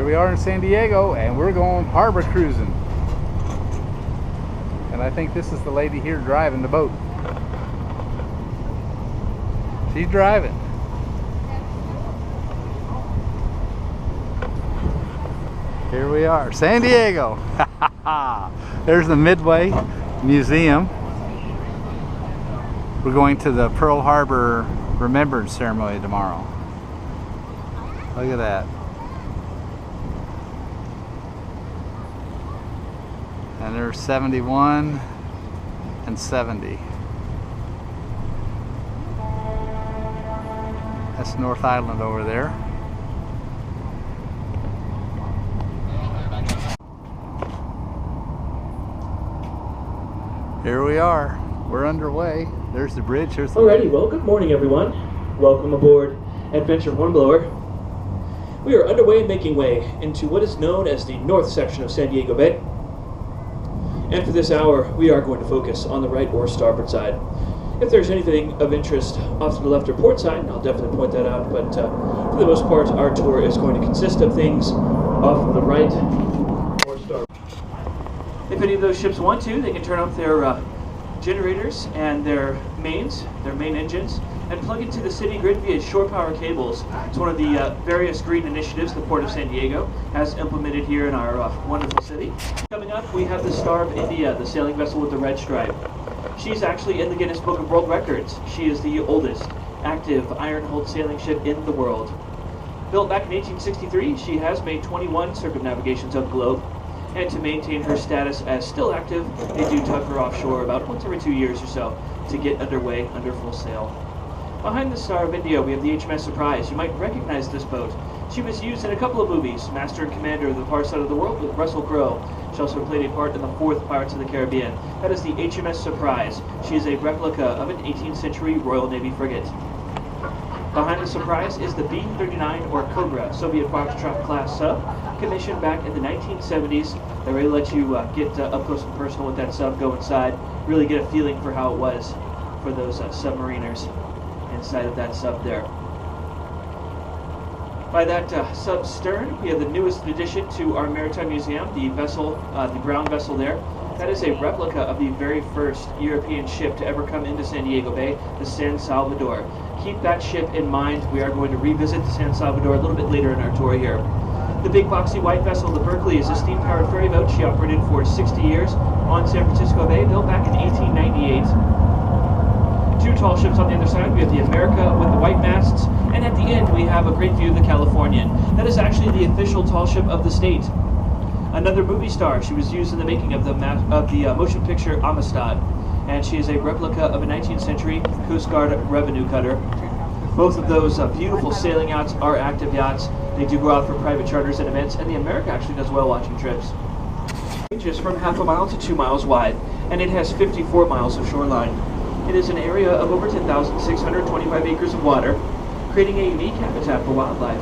Here we are in San Diego, and we're going harbor cruising. And I think this is the lady here driving the boat. She's driving. Here we are, San Diego. There's the Midway Museum. We're going to the Pearl Harbor Remembrance Ceremony tomorrow. Look at that. And there's 71 and 70. That's North Island over there. Here we are. We're underway. There's the bridge. Here's the Alrighty, well, good morning everyone. Welcome aboard Adventure Hornblower. We are underway and making way into what is known as the north section of San Diego Bay. And for this hour, we are going to focus on the right or starboard side. If there's anything of interest off to the left or port side, I'll definitely point that out, but for the most part, our tour is going to consist of things off of the right or starboard. If any of those ships want to, they can turn off their generators and their main engines, and plug into the city grid via shore power cables. It's one of the various green initiatives the Port of San Diego has implemented here in our wonderful city. Coming up, we have the Star of India, the sailing vessel with the red stripe. She's actually in the Guinness Book of World Records. She is the oldest active iron-hulled sailing ship in the world. Built back in 1863, she has made 21 circumnavigations of the globe, and to maintain her status as still active, they do tug her offshore about once every 2 years or so to get underway under full sail. Behind the Star of India, we have the Hms Surprise. You might recognize this boat. She was used in a couple of movies, Master and Commander of the Far Side of the World with Russell Crowe. She also played a part in the 4th Pirates of the Caribbean. That is the Hms Surprise. She is a replica of an 18th century Royal Navy frigate. Behind the Surprise is the B-39 or Cobra, Soviet Foxtrot class sub, commissioned back in the 1970s. They really let you get up close and personal with that sub, go inside, really get a feeling for how it was for those submariners inside of that sub there. By that sub stern, we have the newest addition to our Maritime Museum, the vessel, the brown vessel there. That is a replica of the very first European ship to ever come into San Diego Bay, the San Salvador. Keep that ship in mind. We are going to revisit the San Salvador a little bit later in our tour here. The big boxy white vessel, the Berkeley, is a steam-powered ferry boat. She operated for 60 years on San Francisco Bay, built back in 1898. Two tall ships on the other side. We have the America with the white masts, and at the end we have a great view of the Californian. That is actually the official tall ship of the state. Another movie star. She was used in the making of the motion picture Amistad, and she is a replica of a 19th century Coast Guard revenue cutter. Both of those beautiful sailing yachts are active yachts. They do go out for private charters and events, and the America actually does whale watching trips. It ranges from half a mile to 2 miles wide, and it has 54 miles of shoreline. It is an area of over 10,625 acres of water, creating a unique habitat for wildlife.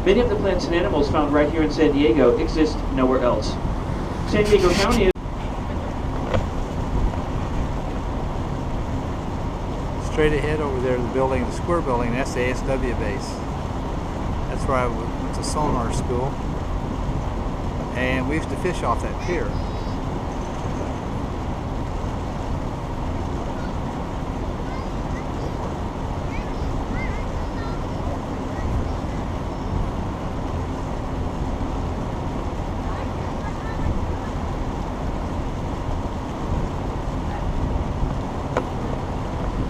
Many of the plants and animals found right here in San Diego exist nowhere else. San Diego County is straight ahead over there, the building, the square building, that's the ASW base. That's where I went to sonar school, and we used to fish off that pier.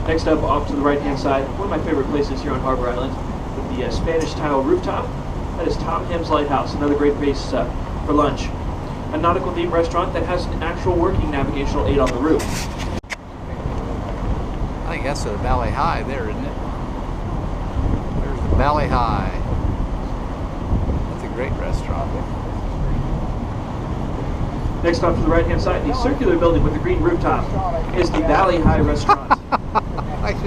Next up, off to the right-hand side, one of my favorite places here on Harbor Island, with the Spanish tile rooftop. That is Hems Lighthouse, another great place for lunch. A nautical themed restaurant that has an actual working navigational aid on the roof. I think that's the Valley High there, isn't it? There's the Valley High. That's a great restaurant. Next off to the right-hand side, the circular building with the green rooftop is the Valley High Restaurant.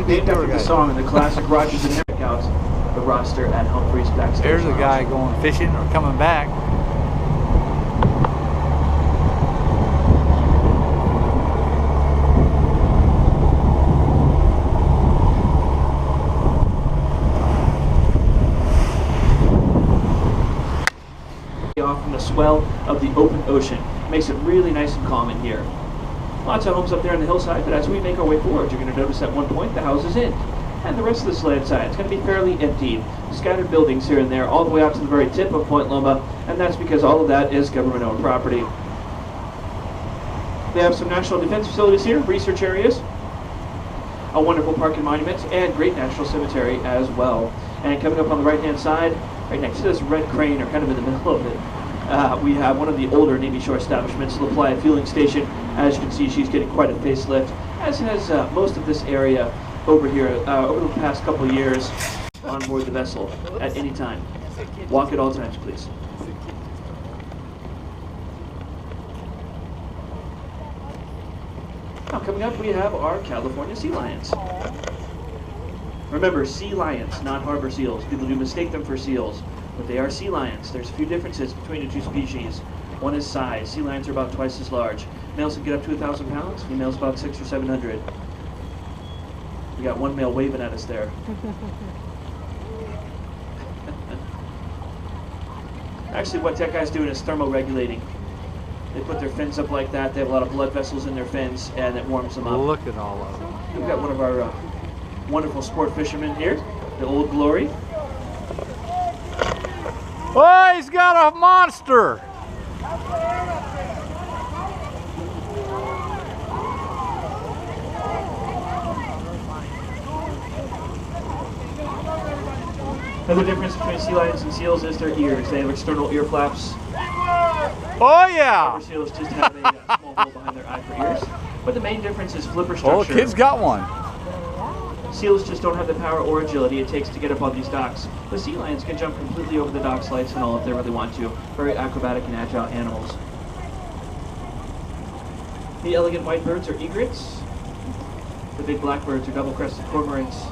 Named after the song in the classic Rodgers and Hammerstein out the roster at Humphreys Backstage. There's a guy going fishing or coming back. the swell of the open ocean. Makes it really nice and calm in here. Lots of homes up there on the hillside, but as we make our way forward, you're going to notice at one point the house is in. And the rest of this landside is going to be fairly empty. Scattered buildings here and there, all the way out to the very tip of Point Loma, and that's because all of that is government-owned property. They have some national defense facilities here, research areas, a wonderful park and monument, and great national cemetery as well. And coming up on the right-hand side, right next to this red crane, or kind of in the middle of it, we have one of the older Navy shore establishments, La Playa Fueling Station. As you can see, she's getting quite a facelift, as has most of this area over here over the past couple years on board the vessel at any time. Walk at all times, please. Now, coming up, we have our California sea lions. Remember, sea lions, not harbor seals. People do mistake them for seals, but they are sea lions. There's a few differences between the two species. One is size. Sea lions are about twice as large. Males can get up to 1,000 pounds. Females about 600 or 700. We got one male waving at us there. Actually, what that guy's doing is thermoregulating. They put their fins up like that. They have a lot of blood vessels in their fins, and it warms them up. Look at all of them. We've got one of our wonderful sport fishermen here, the Old Glory. Oh, he's got a monster! Another difference between sea lions and seals is their ears. They have external ear flaps. Oh yeah! Harbor seals just have a small hole behind their eye for ears. But the main difference is flipper Oh, structure. the kid's got one. Seals just don't have the power or agility it takes to get up on these docks. The sea lions can jump completely over the dock slides and all if they really want to. Very acrobatic and agile animals. The elegant white birds are egrets. The big black birds are double-crested cormorants.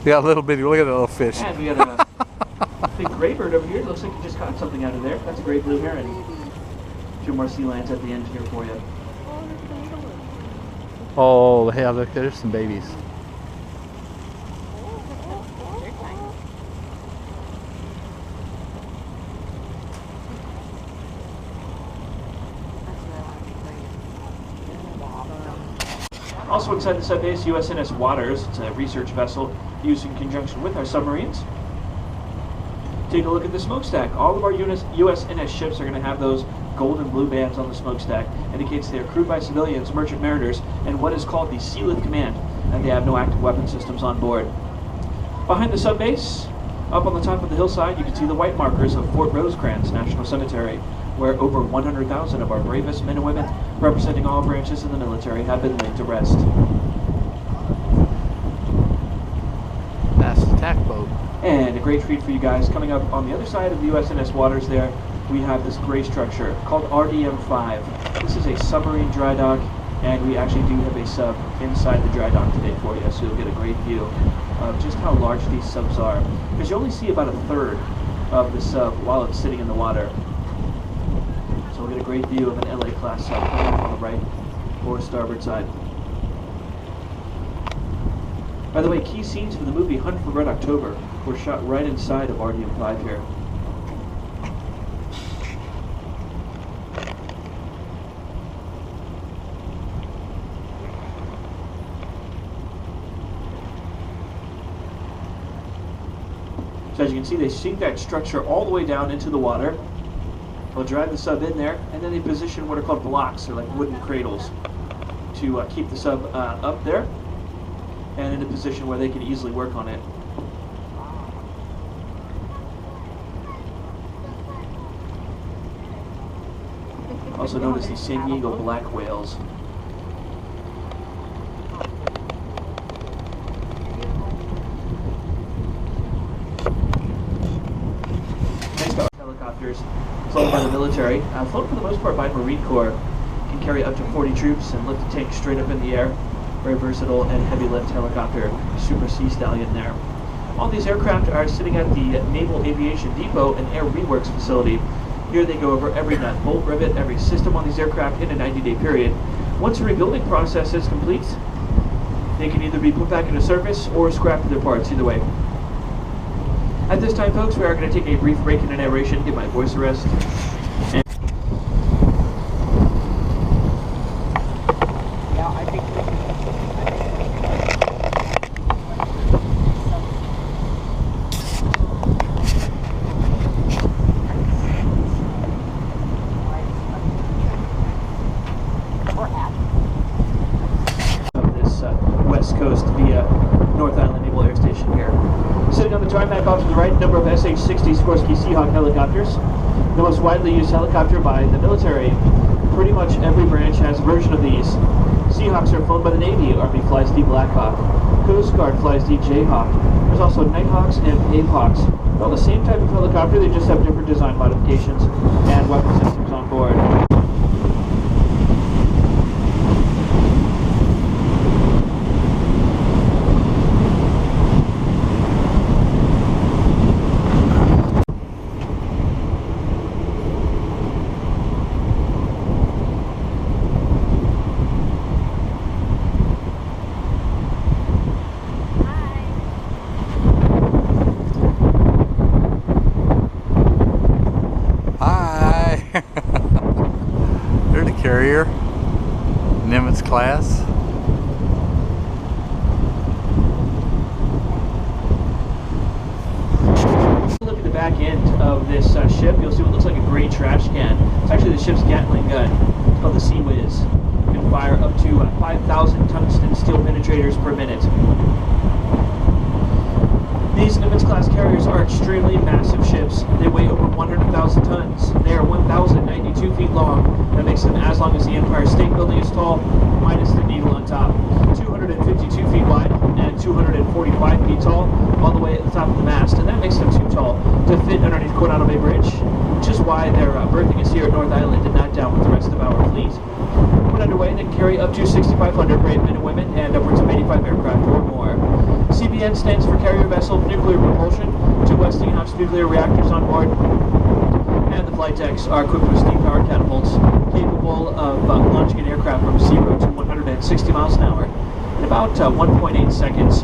We got a little bitty, look at that little fish. And we got a big gray bird over here. It looks like you just caught something out of there. That's a great blue heron. A few more sea lions at the end here for you. Oh, hey, look, there's some babies. Also inside the subbase, USNS Waters. It's a research vessel used in conjunction with our submarines. Take a look at the smokestack. All of our USNS ships are going to have those gold and blue bands on the smokestack. Indicates they are crewed by civilians, merchant mariners, and what is called the Sealift Command, and they have no active weapon systems on board. Behind the subbase, up on the top of the hillside, you can see the white markers of Fort Rosecrans National Cemetery, where over 100,000 of our bravest men and women, representing all branches of the military, have been laid to rest. That's the tack boat. And a great treat for you guys, coming up on the other side of the USNS Waters there, we have this gray structure called RDM-5. This is a submarine dry dock, and we actually do have a sub inside the dry dock today for you, so you'll get a great view of just how large these subs are. Because you only see about a third of the sub while it's sitting in the water. So we'll get a great view of an LA class sub coming up on the right or starboard side. By the way, key scenes for the movie Hunt for Red October were shot right inside of RDM-5 here. So as you can see, they sink that structure all the way down into the water. They'll drive the sub in there, and then they position what are called blocks, or like wooden cradles, to keep the sub up there and in a position where they can easily work on it. Also known as the San Diego black whales. Next up, helicopters flown by the military, flown for the most part by Marine Corps, can carry up to 40 troops and lift a tank straight up in the air. Very versatile and heavy lift helicopter, Super Sea Stallion there. All these aircraft are sitting at the Naval Aviation Depot and Air Reworks facility. Here they go over every nut, bolt, rivet, every system on these aircraft in a 90-day period. Once the rebuilding process is complete, they can either be put back into service or scrapped their parts, either way. At this time, folks, we are going to take a brief break in the narration, give my voice a rest. West Coast via North Island Naval Air Station here. Sitting on the tarmac off to the right, number of SH-60 Skorsky Seahawk helicopters. The most widely used helicopter by the military. Pretty much every branch has a version of these. Seahawks are flown by the Navy. Army flies the Blackhawk. Coast Guard flies the Jayhawk. There's also Nighthawks and Apehawks. They're all the same type of helicopter, they just have different design modifications and weapon systems on board. They're the carrier, Nimitz class. Look at the back end of this ship. You'll see what looks like a gray trash can. It's actually the ship's Gatling gun. It's called the Sea Whiz. It can fire up to 5,000 tungsten steel penetrators per minute. These Nimitz class carriers are extremely massive ships. They weigh over 100,000 tons. They are 1,092 feet long. That makes them as long as the Empire State Building is tall, minus the needle on top. 252 feet wide and 245 feet tall, all the way at the top of the mast. And that makes them too tall to fit underneath Coronado Bay Bridge, which is why their berthing is here at North Island and not down with the rest of our fleet. When underway, they carry up to 6,500 brave men and women and upwards of 85 aircraft or more. CBN stands for Carrier Vessel Nuclear Propulsion, 2 Westinghouse nuclear reactors on board, and the flight decks are equipped with steam-powered catapults capable of launching an aircraft from 0 to 160 miles an hour in about 1.8 seconds.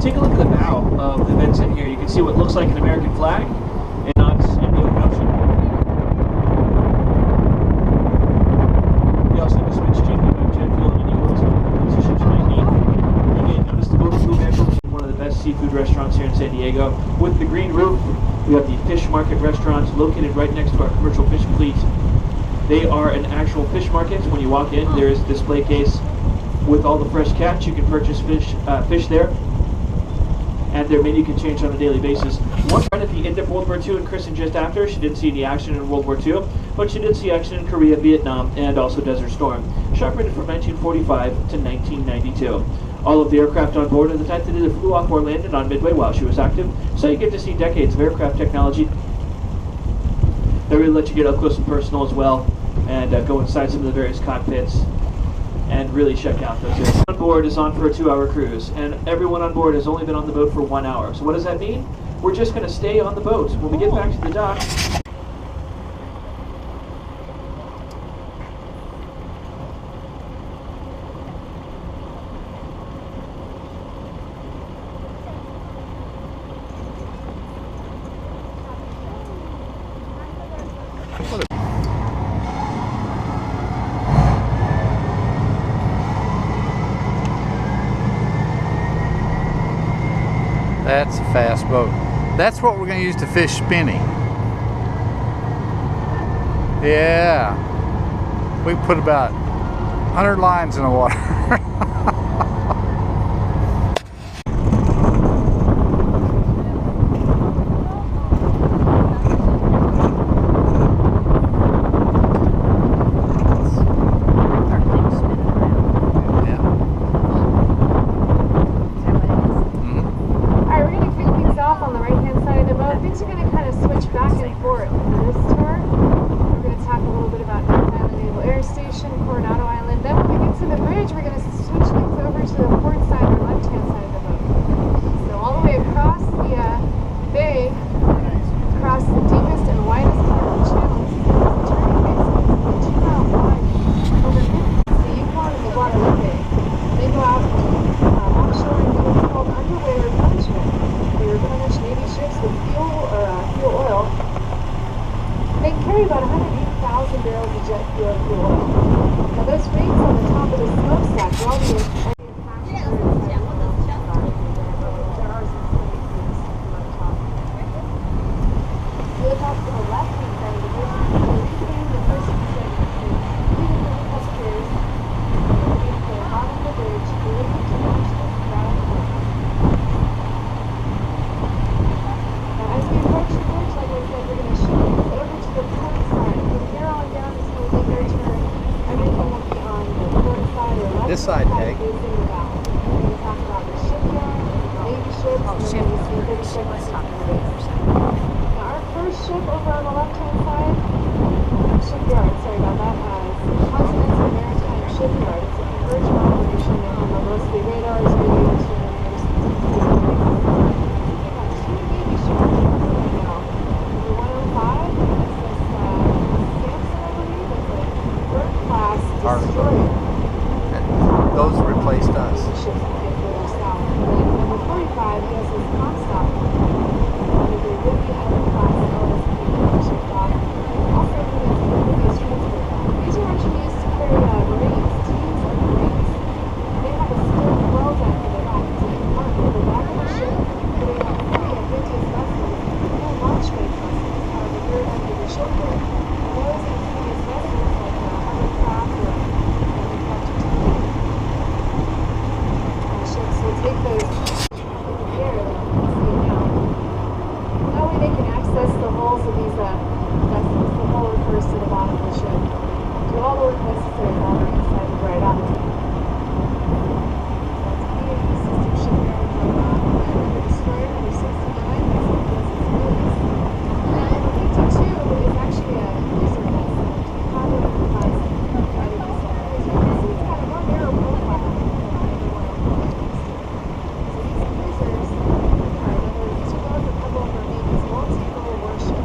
Take a look at the bow of the Vincent here. You can see what looks like an American flag and not in the open ocean. We also have a switch changing of jet fuel and any oils that the ships might need. You may notice the boat blue vehicle is one of the best seafood restaurants here in San Diego. With the green roof, we have the Fish Market restaurants located right next to our commercial fishing fleet. They are an actual fish market. When you walk in, there is a display case with all the fresh catch. You can purchase fish there, and their menu can change on a daily basis. Once right at the end of World War II and christened just after, she didn't see any action in World War II, but she did see action in Korea, Vietnam, and also Desert Storm. She operated from 1945 to 1992. All of the aircraft on board are the type that either flew off or landed on Midway while she was active, so you get to see decades of aircraft technology. They really let you get up close and personal as well, and go inside some of the various cockpits and really check out those areas. On board is on for a 2-hour cruise, and everyone on board has only been on the boat for 1 hour. So what does that mean? We're just going to stay on the boat. When we get back to the dock, that's a fast boat. That's what we're going to use to fish spinning. Yeah. We put about 100 lines in the water. Coronado Island. Then when we get to the bridge, we're going to switch things carry about 180,000 barrels of jet fuel oil. Now those rings on the top of the smokestack are all the look off to the left-hand side of the bridge, reclaim the first ship leaving the passengers waiting for the bottom of the bridge, waiting to launch the ground floor. Now, as we approach the bridge, like I said, we're going to shift over to the port side. From here on down until we make our turn, everything will be on the port side or left This side, Peg. facing the bow. We're going to talk about the shipyard, Navy ships, and then we're going to see 30 seconds on the base. First ship over on the left-hand side, shipyard, sorry about that, Continental Maritime Shipyard. It's a conversion operation. They handle mostly radars, radios, generators. We've got two Navy ships right now. Number 105, this is Samson, I believe. It's a third-class destroyer. Those replaced us. Navy ships will get further south. And then number 45, USS Comstock. These are actually used to carry Marines, teams of Marines. They have a steel well deck in the back. It's a compartment in the back of the ship where they have 40 amphibious vessels, no launch weight vessels, out of the rear end of the ship there. And those amphibious vessels, like hovercraft or helicopter ships, will take those in the air, like you can see now. That way they can access the hulls of these vessels. The hull refers to the bottom of the ship. Do all the work necessary while they're inside the dry dock. That's community system shipyard from the destroyer number 69. That's the USS Williams. And number 52 is actually a cruiser vessel. Chicago class guided missile cruiser. You can see it's got a more narrow profile than the one on the left. So these cruisers are each of those a couple of our Navy's multi-role warships.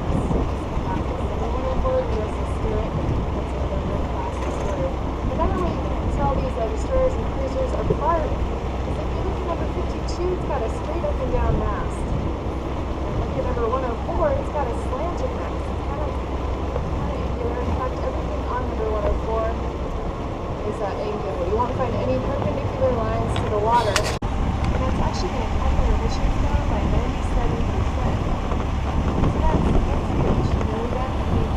Destroyers and cruisers apart is if you look at number 52, it's got a straight up and down mast. And look at number 104, it's got a slanted mast. It's kind of angular. In fact, everything on number 104 is angular. You won't find any perpendicular lines to the water. And that's actually going to cut their emissions down by 97%. So that's huge. You know that? I mean,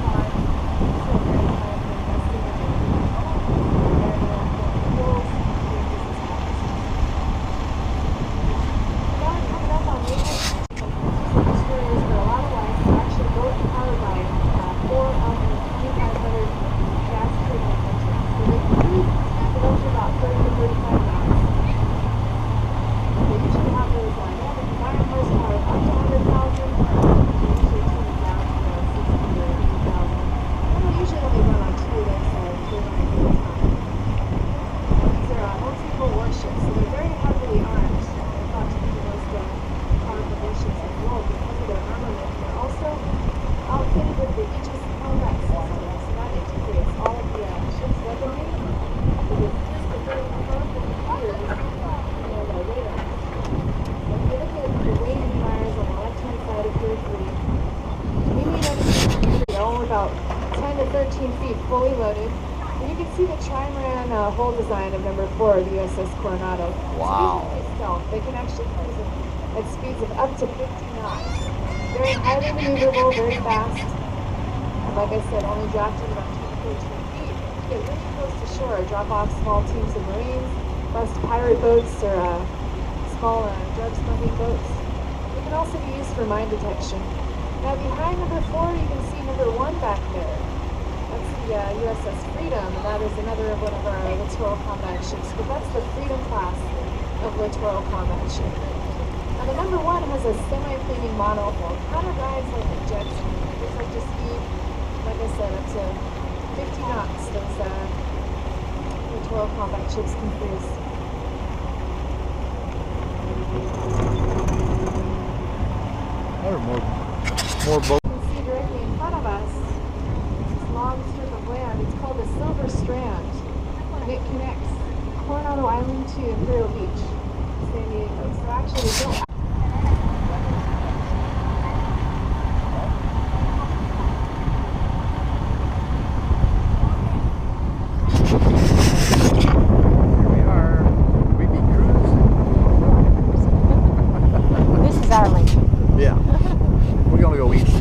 so very high for investing in it. About 10 to 13 feet fully loaded. And you can see the trimaran hull design of number 4, the USS Coronado. Wow. So these are stealth. They can actually cruise at speeds of up to 50 knots. Very highly maneuverable, very fast. And like I said, only drafted about 10 to 13 feet. You get really close to shore, drop off small teams of Marines, bust pirate boats or small drug smuggling boats. It can also be used for mine detection. Now behind number 4, you can see number 1 back there. That's the USS Freedom, and that is another one of our littoral combat ships. But that's the Freedom class of littoral combat ship. Now the number 1 has a semi-planing monohull. Kind of rides like a jet ski. It's like just speed, like I said, up to 50 knots. Those littoral combat ships can cruise. There are more boats. You can see directly in front of us this long strip of land. It's called the Silver Strand, and it connects Coronado Island to Imperial Beach, San Diego. So actually, we don't. darling. Yeah. We're gonna go eat. I just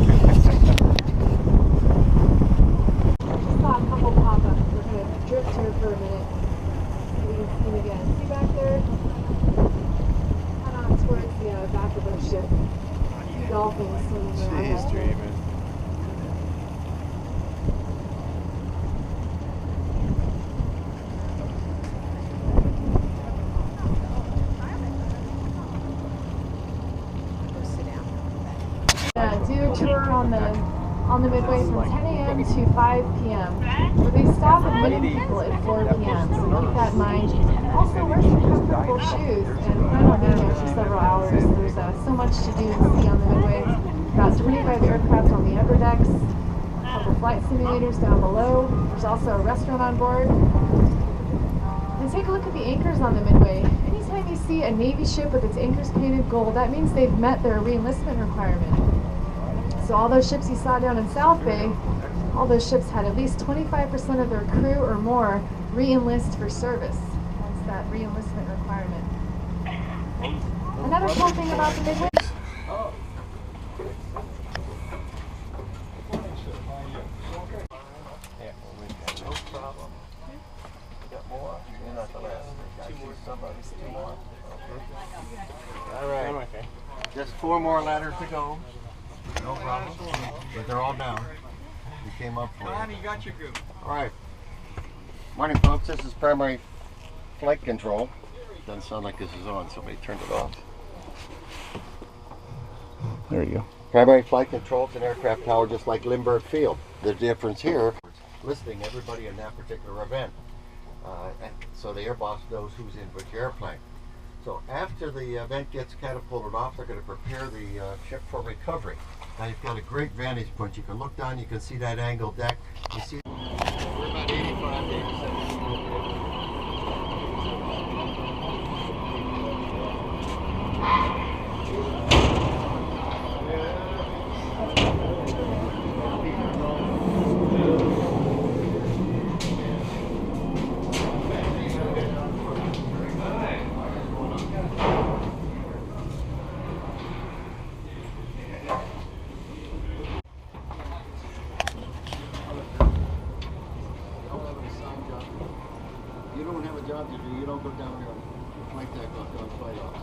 saw a couple pop-ups. We're gonna drift here for a minute. We can see them again. See back there? Head on towards the back of our ship. Two dolphins swimming around. She's dreaming. Do a tour on the Midway from 10 a.m. to 5 p.m. where they stop and meet people at 4 p.m. So keep that in mind. Also, wear some comfortable shoes and plan on being there for several hours. There's so much to do and see on the Midway. About 25 aircraft on the upper decks, a couple flight simulators down below. There's also a restaurant on board. And take a look at the anchors on the Midway. Anytime you see a Navy ship with its anchors painted gold, that means they've met their re-enlistment requirement. So all those ships you saw down in South Bay, all those ships had at least 25% of their crew or more re-enlist for service. That's that re-enlistment requirement. Another cool thing about the Midway. No problem. Got more? You're not the last. Two more. All right. Just 4 more ladders to go. No problem. But they're all down. We came up for it. You got your group. All right. Morning, folks. This is primary flight control. Doesn't sound like this is on. Somebody turned it off. There you go. Primary flight control. It's an aircraft tower just like Lindbergh Field. The difference here is listing everybody in that particular event. So the air boss knows who's in which airplane. So after the event gets catapulted off, they're going to prepare the ship for recovery. Now you've got a great vantage point. You can look down, you can see that angled deck. You see we're about 85 to 87. You don't have a job to do, you don't go down there and flight deck off on flight offs.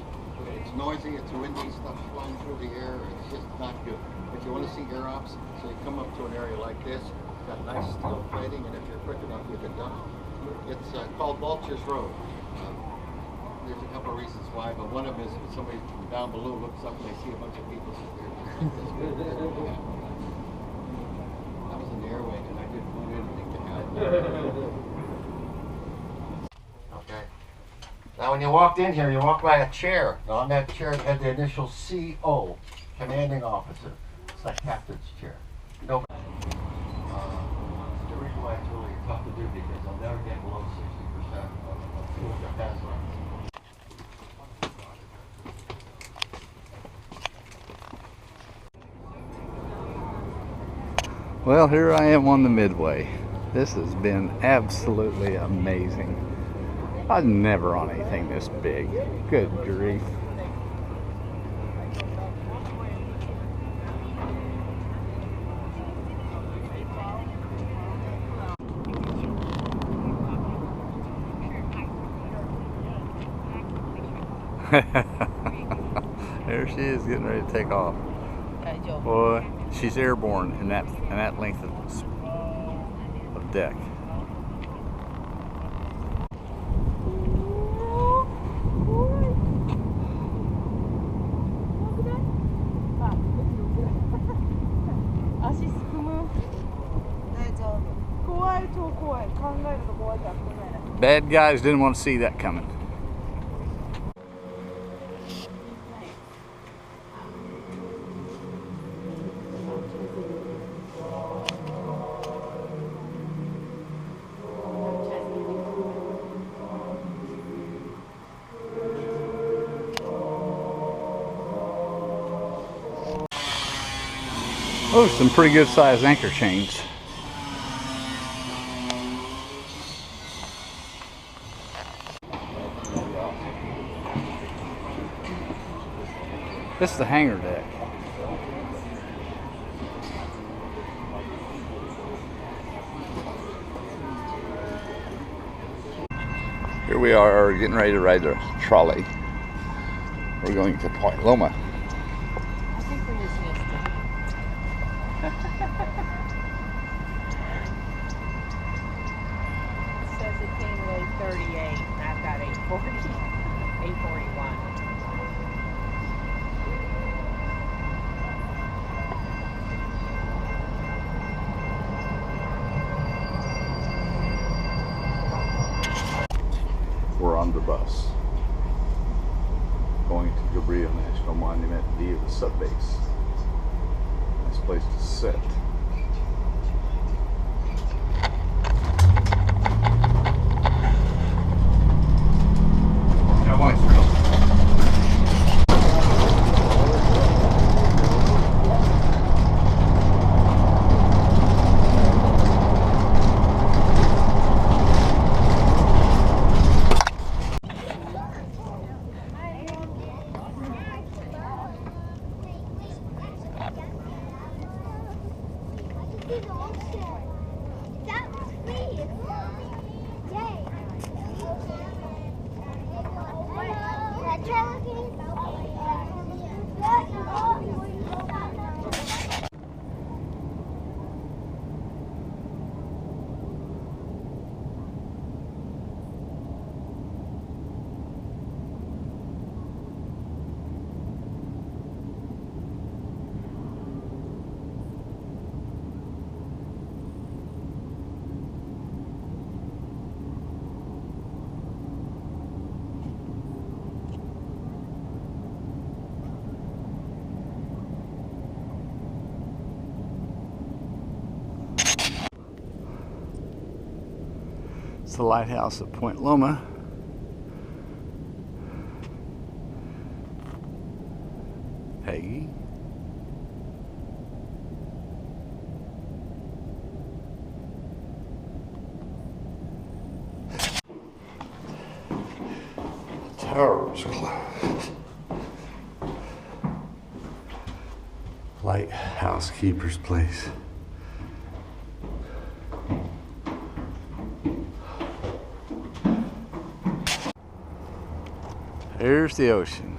It's noisy, it's windy, stuff's flying through the air, it's just not good. If you want to see air ops, so you come up to an area like this, it's got nice steel plating, and if you're quick enough you can dump. It's called Vulture's Road. There's a couple of reasons why, but one of them is when somebody from down below looks up and they see a bunch of people sit there. I was in the airway and I didn't want anything to happen. Okay. Now when you walked in here, you walked by a chair. Now on that chair it had the initial CO, commanding officer. It's like captain's chair. No. The reason why it's really tough to do because I'll never get below 60% of fuel capacity. Well, here I am on the Midway. This has been absolutely amazing. I was never on anything this big. Good grief. There she is, getting ready to take off. Boy, she's airborne in that length of deck. Bad guys didn't want to see that coming. Oh, some pretty good sized anchor chains. This is the hangar deck. Here we are getting ready to ride the trolley. We're going to Point Loma. I think we just missed it. It says it came in 8:38, and I've got 8:40, 8:41. We're on the bus going to Cabrillo National Monument via the subbase. Nice place to sit. It's the lighthouse at Point Loma. Peggy. The tower was closed. Lighthouse keeper's place. Here's the ocean.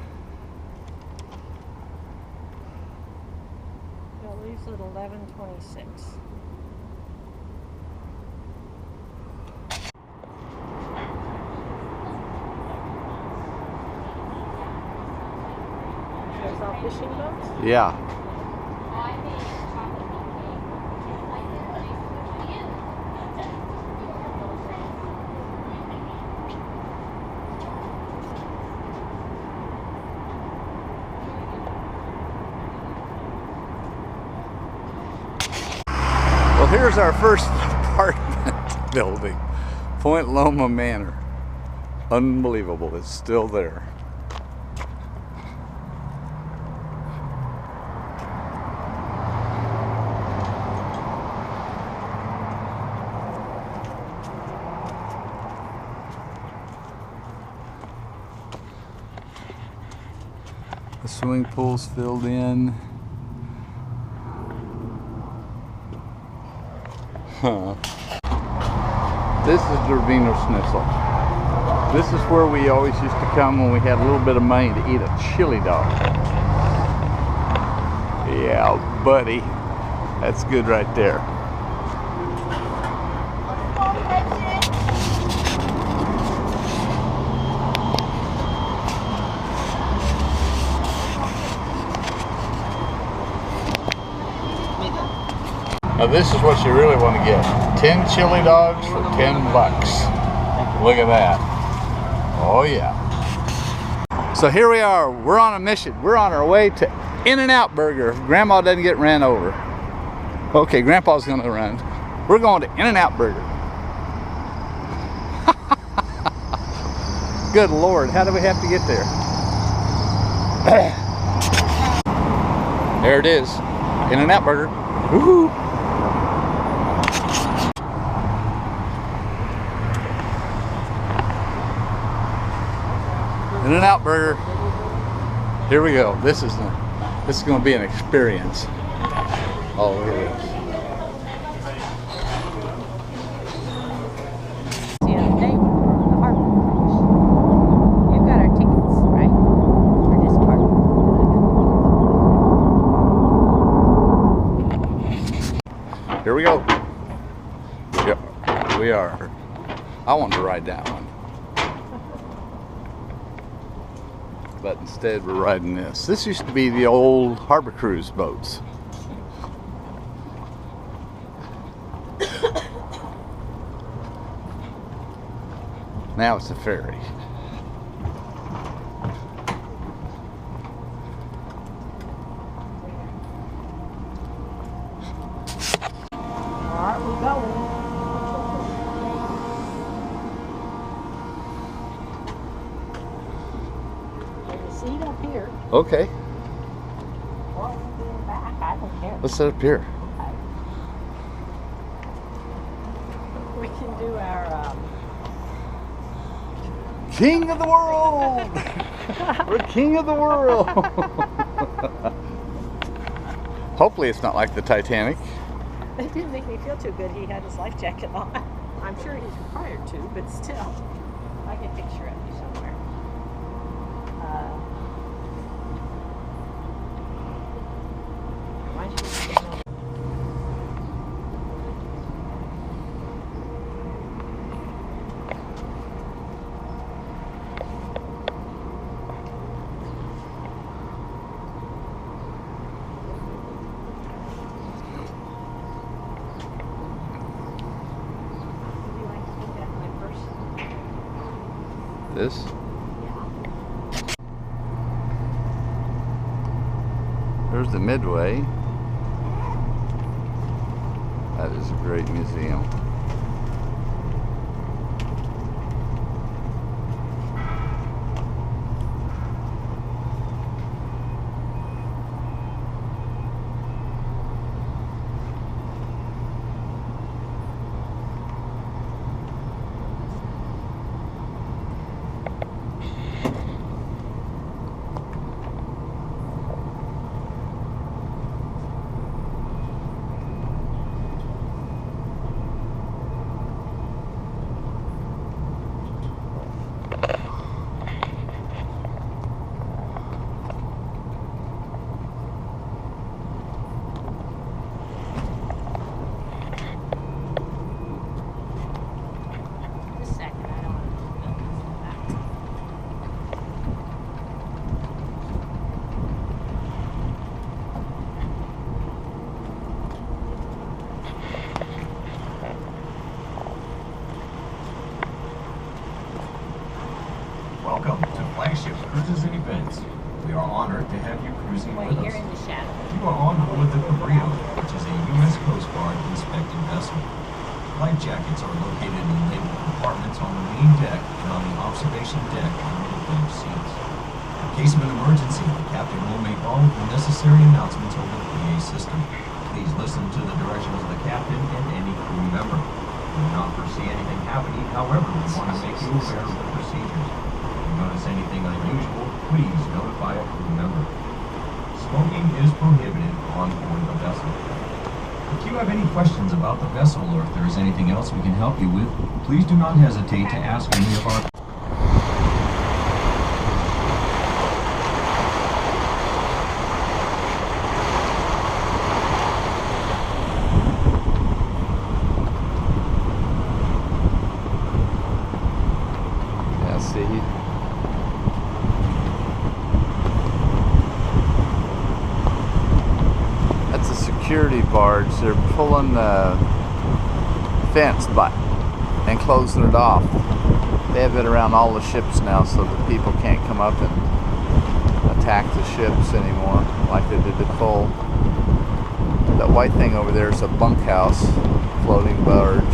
It leaves at 11:26. There's all fishing boats? Yeah. Well, here's our first apartment building, Point Loma Manor. Unbelievable, it's still there. The swimming pool's filled in. This is Dervino Schnitzel. This is where we always used to come when we had a little bit of money to eat a chili dog. Yeah, buddy. That's good right there. Now this is what you really want to get. 10 chili dogs for 10 bucks. Look at that. Oh yeah. So here we are. We're on a mission. We're on our way to In-N-Out Burger. If Grandma doesn't get ran over. Okay, Grandpa's gonna run. We're going to In-N-Out Burger. Good Lord, how do we have to get there? There it is. In-N-Out Burger. Woohoo! In-N-Out Burger. Here we go. This is going to be an experience. Oh, look at this. The other day, the harbor cruise. You've got our tickets, right? For this part. Here we go. Yep, we are. I wanted to ride that one. But instead we're riding this. This used to be the old harbor cruise boats. Now it's a ferry. Alright, we're going. There's a seat up here. Okay, Or we can be in the back. I don't care. let's sit up here. We can do our King of the world! We're king of the world! Hopefully it's not like the Titanic. It didn't make me feel too good. He had his life jacket on. I'm sure he's required to, but still. I can picture of you somewhere. Why should we stand on? Would you like to put that in my purse? This? There's the Midway. That is a great museum. Just a second, I don't want to go back. Welcome to Flagship Cruises and Events. We are honored to have you cruising Wait, with you're us. in the shadow. You are on board the Cabrillo, which is a U.S. Coast Guard inspected vessel. Life jackets are located in labeled compartments on the main deck and on the observation deck under the bench seats. In case of an emergency, the captain will make all of the necessary announcements over the PA system. Please listen to the directions of the captain and any crew member. We do not foresee anything happening, however, we want to make you aware of the procedures. If you notice anything unusual, please notify a crew member. Smoking is prohibited on board the vessel. If you have any questions about the vessel or if there is anything else we can help you with, please do not hesitate to ask any of our Yeah, see? That's a security barge. They're pulling the fence back and closing it off. They have it around all the ships now so that people can't come up and attack the ships anymore like they did the Cole. That white thing over there is a bunkhouse floating barge.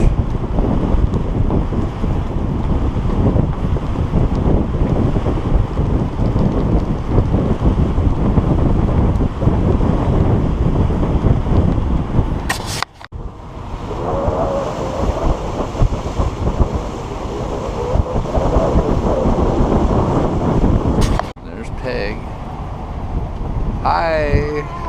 Bye.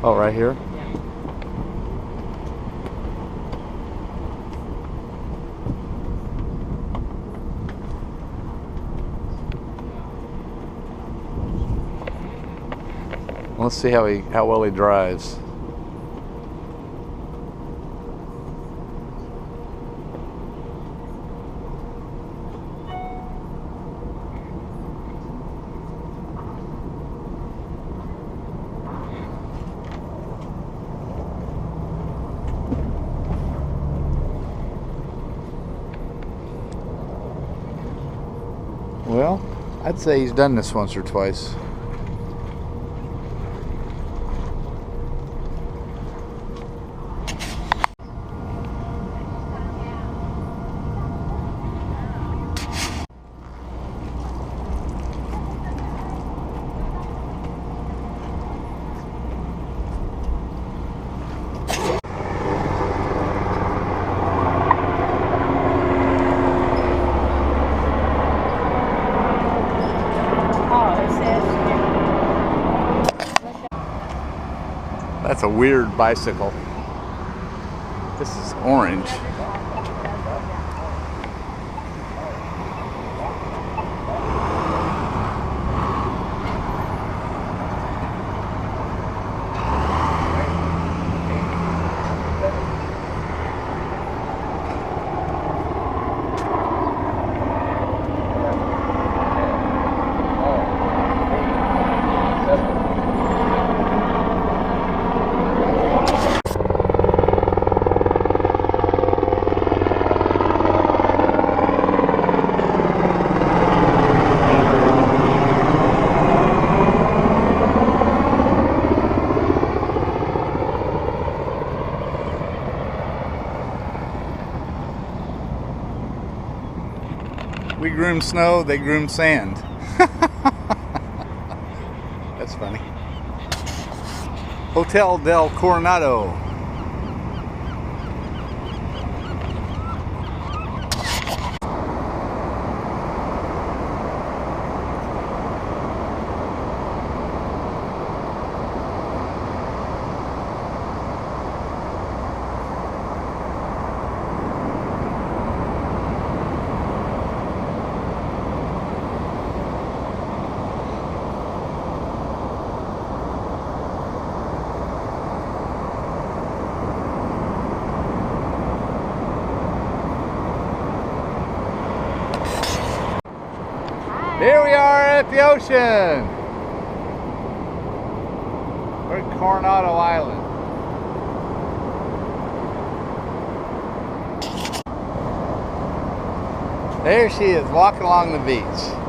Oh, right here? Let's see how well he drives. Well, I'd say he's done this once or twice. That's a weird bicycle. This is orange. We groom snow, they groom sand. That's funny. Hotel del Coronado. Here we are at the ocean. We're at Coronado Island. There she is, walking along the beach.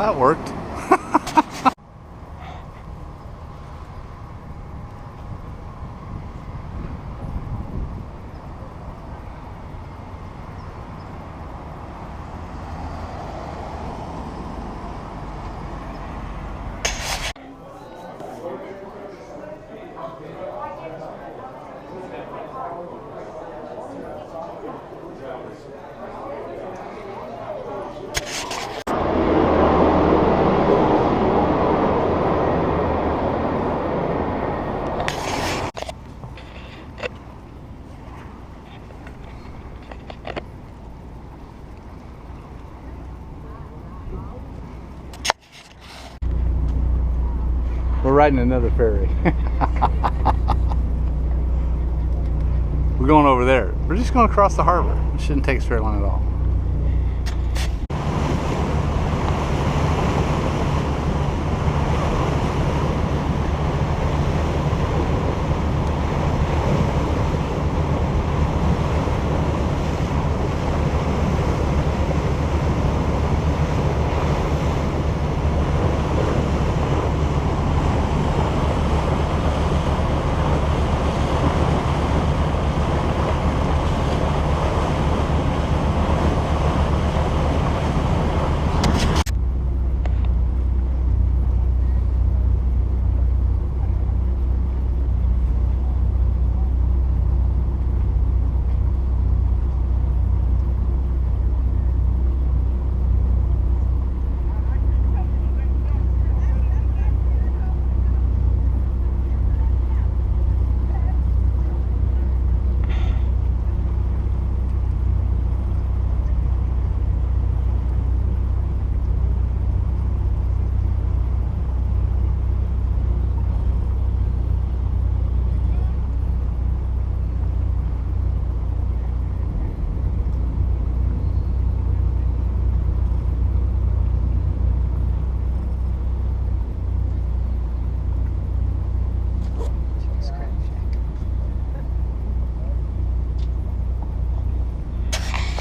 that worked. We're riding another ferry. We're going over there. We're just going across the harbor. It shouldn't take us very long at all.